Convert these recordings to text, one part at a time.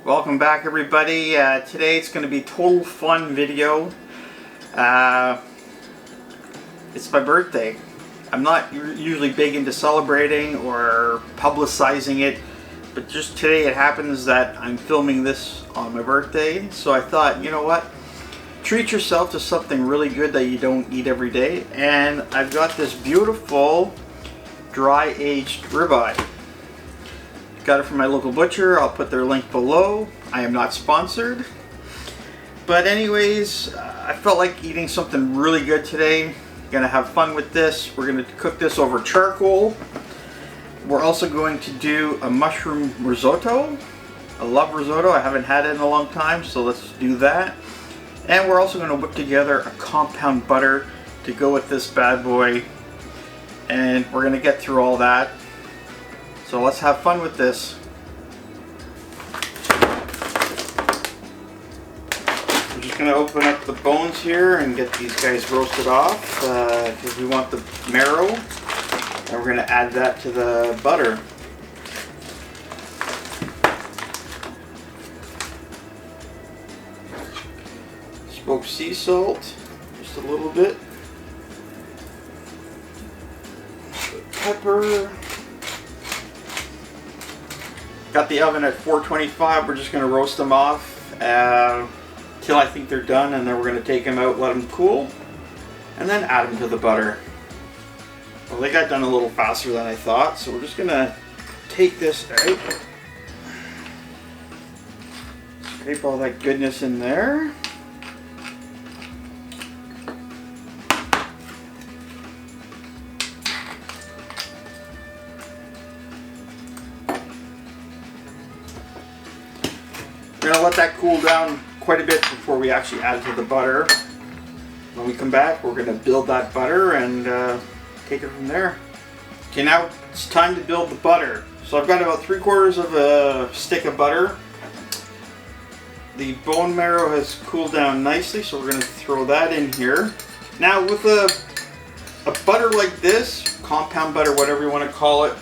Welcome back, everybody. Today it's going to be a total fun video. It's my birthday. I'm not usually big into celebrating or publicizing it, but just today it happens that I'm filming this on my birthday, so I thought, you know what, treat yourself to something really good that you don't eat every day. And I've got this beautiful dry aged ribeye. Got it from my local butcher. I'll put their link below. I am not sponsored. But anyways, I felt like eating something really good today. Gonna have fun with this. We're gonna cook this over charcoal. We're also going to do a mushroom risotto. I love risotto. I haven't had it in a long time, so let's do that. And we're also gonna whip together a compound butter to go with this bad boy. And we're gonna get through all that. So let's have fun with this. We're just going to open up the bones here and get these guys roasted off because we want the marrow. And we're going to add that to the butter. Smoked sea salt, just a little bit. Pepper. Got the oven at 425. We're just going to roast them off till I think they're done, and then we're going to take them out, let them cool, and then add them to the butter. Well, they got done a little faster than I thought, so we're just going to take this out. Scrape all that goodness in there. We're going to let that cool down quite a bit before we actually add it to the butter. When we come back, we're going to build that butter and take it from there. Okay, now it's time to build the butter. So I've got about 3/4 of a stick of butter. The bone marrow has cooled down nicely, so we're going to throw that in here. Now with a butter like this, compound butter, whatever you want to call it,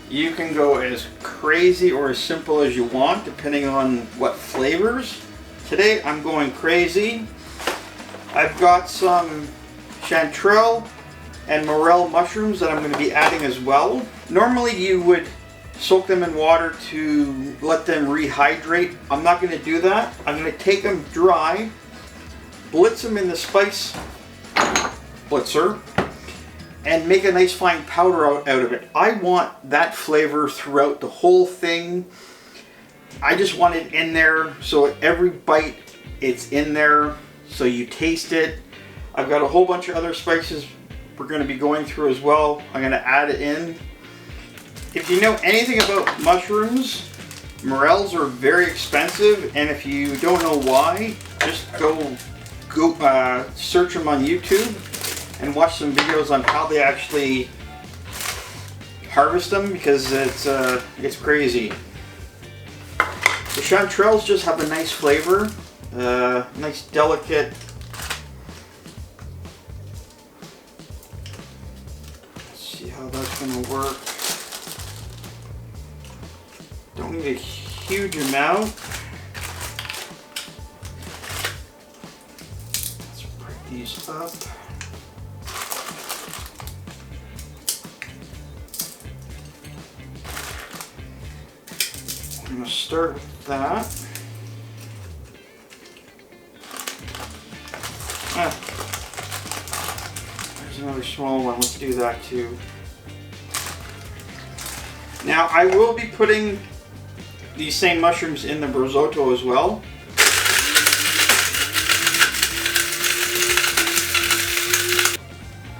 you can go as crazy or as simple as you want, depending on what flavors. Today I'm going crazy. I've got some chanterelle and morel mushrooms that I'm going to be adding as well. Normally you would soak them in water to let them rehydrate. I'm not going to do that. I'm going to take them dry, blitz them in the spice blitzer, and make a nice fine powder out of it. I want that flavor throughout the whole thing. I just want it in there, so at every bite it's in there, so you taste it. I've got a whole bunch of other spices we're going to be going through as well. I'm going to add it in. If you know anything about mushrooms, morels are very expensive, and if you don't know why, just go search them on YouTube and watch some videos on how they actually harvest them, because it's crazy. The chanterelles just have a nice flavor, nice delicate. Let's see how that's going to work. Don't need a huge amount. Let's break these up. I'm going to start with that. There's another small one. Let's do that too. Now I will be putting these same mushrooms in the risotto as well.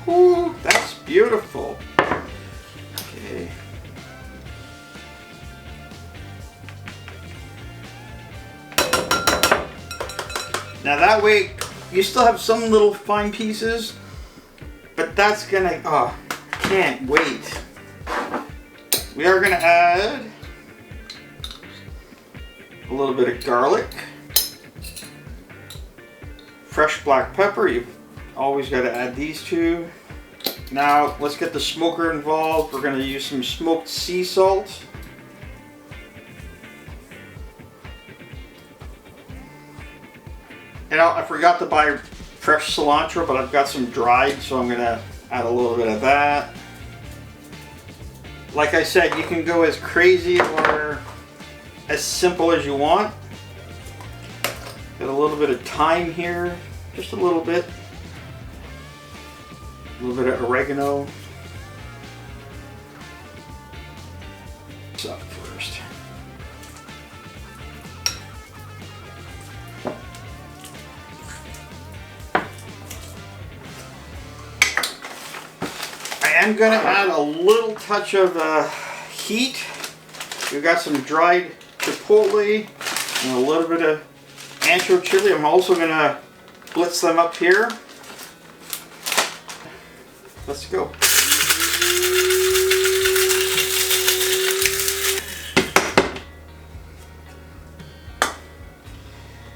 Ooh, that's beautiful. Okay. Now that way, you still have some little fine pieces, but that's gonna, oh, can't wait. We are gonna add a little bit of garlic, fresh black pepper. You've always got to add these two. Now let's get the smoker involved. We're going to use some smoked sea salt. And I forgot to buy fresh cilantro, but I've got some dried, so I'm gonna add a little bit of that. Like I said, you can go as crazy or as simple as you want. Got a little bit of thyme here, just a little bit. A little bit of oregano. What's up first? I'm going to add a little touch of heat. We've got some dried chipotle and a little bit of ancho chili. I'm also going to blitz them up here. Let's go.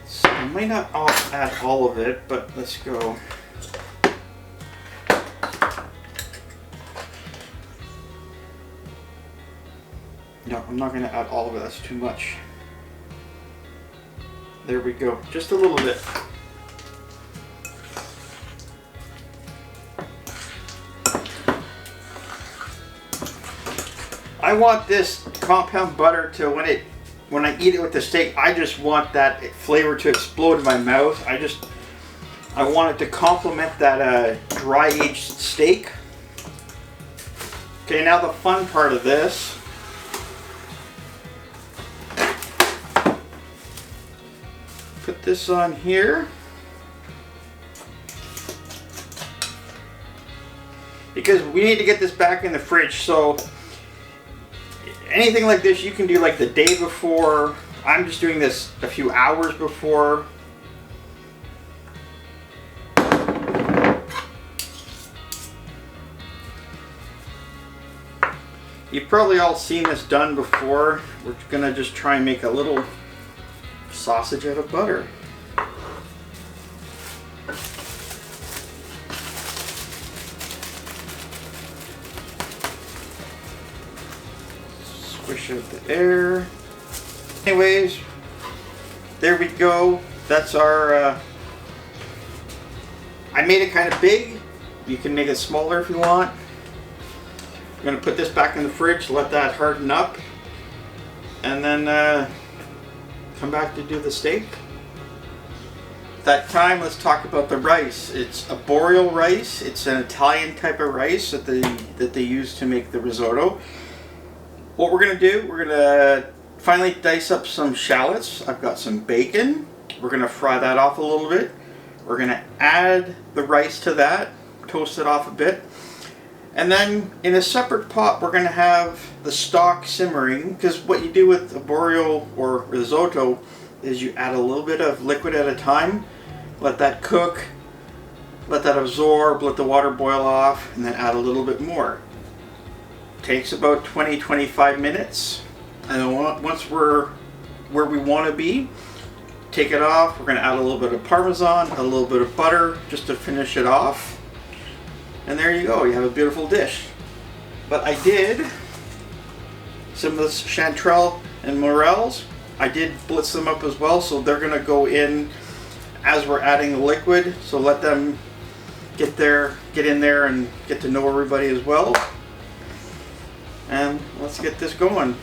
So I might not add all of it, but let's go. No, I'm not going to add all of it. That's too much. There we go. Just a little bit. I want this compound butter to, when I eat it with the steak, I just want that flavor to explode in my mouth. I want it to complement that dry aged steak. Okay, now the fun part of this. Put this on here. Because we need to get this back in the fridge, so anything like this you can do like the day before. I'm just doing this a few hours before. You've probably all seen this done before. We're gonna just try and make a little sausage out of butter. Squish out the air. Anyways, there we go. That's our, I made it kind of big. You can make it smaller if you want. I'm going to put this back in the fridge, let that harden up, and then come back to do the steak. That time, let's talk about the rice. It's a boreal rice. It's an Italian type of rice that they use to make the risotto. What we're going to do, we're going to finally dice up some shallots. I've got some bacon. We're going to fry that off a little bit. We're going to add the rice to that, toast it off a bit. And then in a separate pot, we're going to have the stock simmering, because what you do with a boreal or risotto is you add a little bit of liquid at a time, let that cook, let that absorb, let the water boil off, and then add a little bit more. Takes about 20-25 minutes, and then once we're where we want to be, take it off. We're going to add a little bit of Parmesan, a little bit of butter, just to finish it off. And there you go, you have a beautiful dish. But I did some of this chanterelle and morels. I did blitz them up as well, so they're gonna go in as we're adding the liquid. So let them get in there and get to know everybody as well. And let's get this going.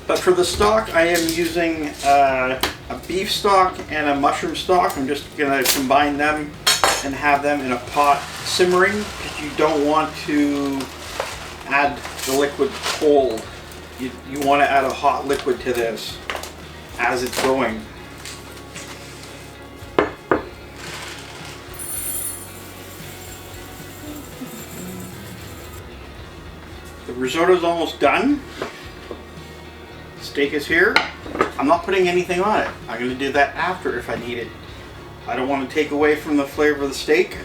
But for the stock, I am using a beef stock and a mushroom stock. I'm just gonna combine them and have them in a pot simmering, because you don't want to add the liquid cold. You want to add a hot liquid to this as it's going. The risotto's almost done. Steak is here. I'm not putting anything on it. I'm going to do that after if I need it. I don't want to take away from the flavor of the steak.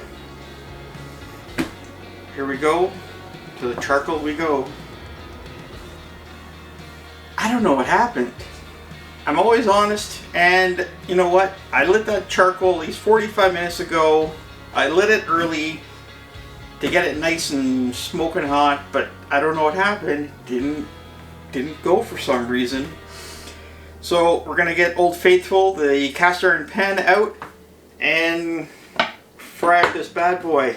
Here we go. To the charcoal we go. I don't know what happened. I'm always honest, and you know what? I lit that charcoal at least 45 minutes ago. I lit it early to get it nice and smoking hot, but I don't know what happened. Didn't go for some reason. So we're gonna get Old Faithful, the cast iron pan out, and fry up this bad boy.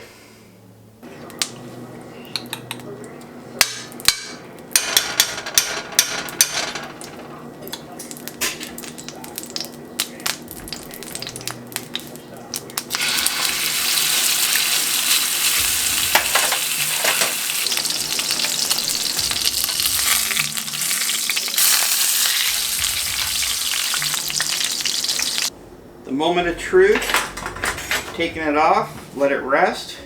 The moment of truth, taking it off, let it rest.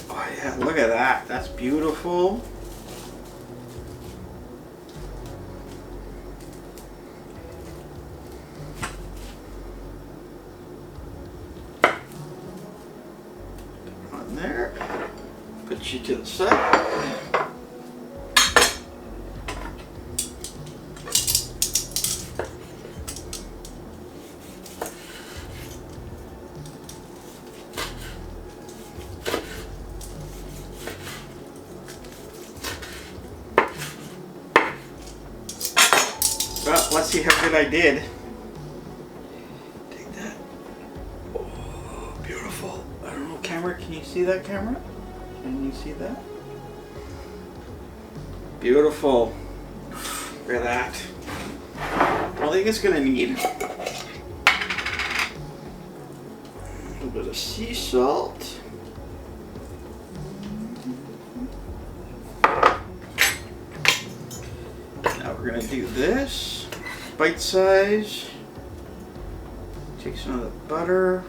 Oh yeah, look at that, that's beautiful. On there, put you to the side. Well, let's see how good I did. Take that. Oh, beautiful. I don't know, camera, can you see that, camera? Can you see that? Beautiful. Look at that. I think it's gonna need a little bit of sea salt. Now we're gonna do this, bite size. Take some of the butter.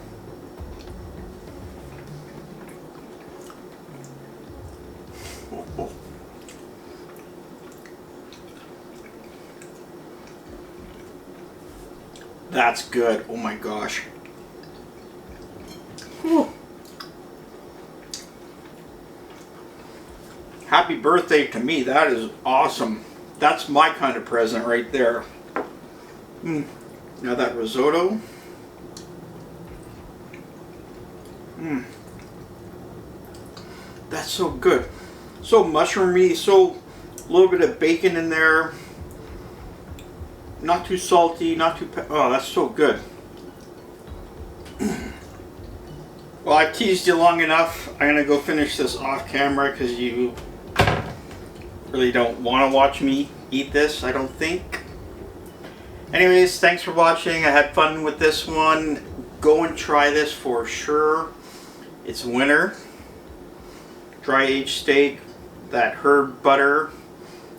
That's good. Oh my gosh. Whew. Happy birthday to me. That is awesome. That's my kind of present right there. Now that risotto. That's so good. So mushroomy, so a little bit of bacon in there. Not too salty, not too oh, that's so good. Well, I teased you long enough. I'm gonna go finish this off camera because you really don't want to watch me eat this, I don't think. Anyways, thanks for watching. I had fun with this one. Go and try this for sure. It's winter. Dry aged steak, that herb butter,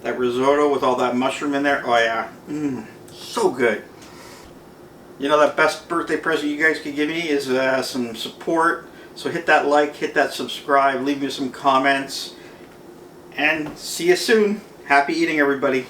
that risotto with all that mushroom in there. Oh yeah, so good. You know, that best birthday present you guys could give me is some support. So hit that like, hit that subscribe, leave me some comments, and see you soon. Happy eating, everybody.